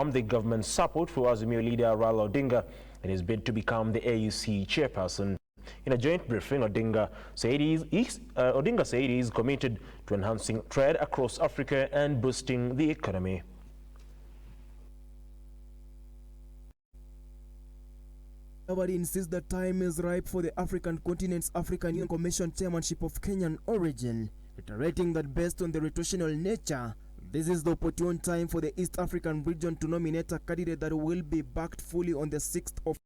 confirmed the government's support for Azimio leader Raila Odinga in his bid to become the AUC chairperson. In a joint briefing, Odinga said he is committed to enhancing trade across Africa and boosting the economy. Mudavadi insists that time is ripe for the African continent's African Union Commission chairmanship of Kenyan origin, reiterating that based on the rotational nature, this is the opportune time for the East African region to nominate a candidate that will be backed fully on the 6th of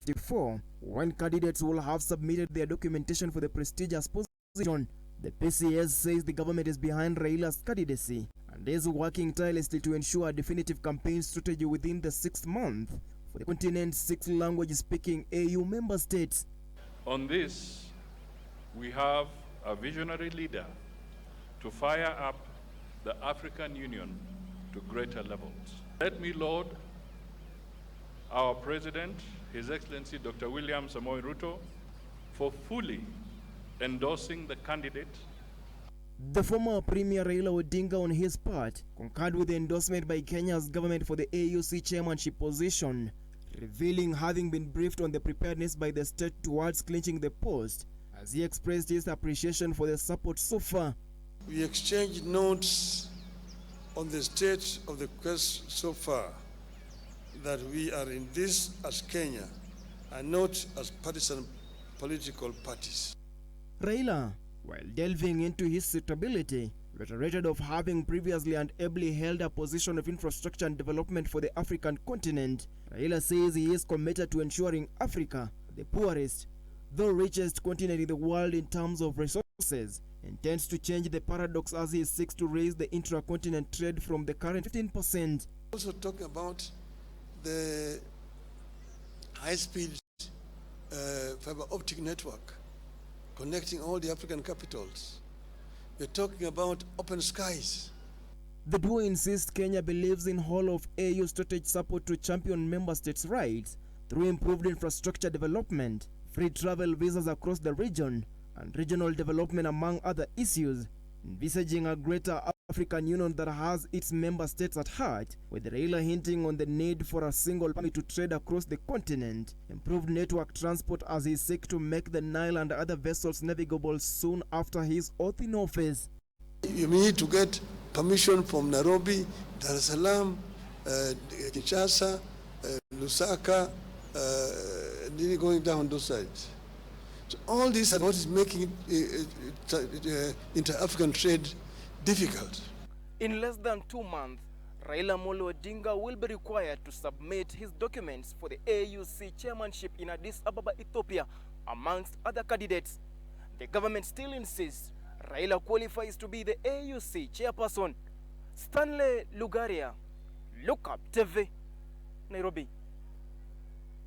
2024, when candidates will have submitted their documentation for the prestigious position. The PCS says the government is behind Raila'S candidacy and is working tirelessly to ensure a definitive campaign strategy within the 6th month for the continent's 6 language-speaking AU member states. On this, we have a visionary leader to fire up the African Union to greater levels. Let me laud our President, His Excellency Dr. William Samoei Ruto, for fully endorsing the candidate. The former Premier Raila Odinga, on his part, concurred with the endorsement by Kenya's government for the AUC chairmanship position, revealing having been briefed on the preparedness by the state towards clinching the post, as he expressed his appreciation for the support so far. We exchanged notes on the state of the quest so far, that we are in this as Kenya and not as partisan political parties. Raila, while delving into his suitability, reiterated of having previously and ably held a position of infrastructure and development for the African continent. Raila says he is committed to ensuring Africa, the poorest, though richest continent in the world in terms of resources, intends to change the paradox as he seeks to raise the intra-continent trade from the current 15%. Also talking about the high-speed fiber optic network connecting all the African capitals. We're talking about open skies. The duo insists Kenya believes in whole of AU strategy support to champion member states' rights through improved infrastructure development, free travel visas across the region, and regional development among other issues, envisaging a greater African Union that has its member states at heart, with Raila hinting on the need for a single permit to trade across the continent, improved network transport as he seeks to make the Nile and other vessels navigable soon after his oath in office. You need to get permission from Nairobi, Dar es Salaam, Kinshasa, Lusaka, going down those sides. So all this is what is making inter-African trade difficult. In less than 2 months, Raila Molo Odinga will be required to submit his documents for the AUC chairmanship in Addis Ababa, Ethiopia, amongst other candidates. The government still insists Raila qualifies to be the AUC chairperson. Stanley Lugaria, Look Up TV, Nairobi.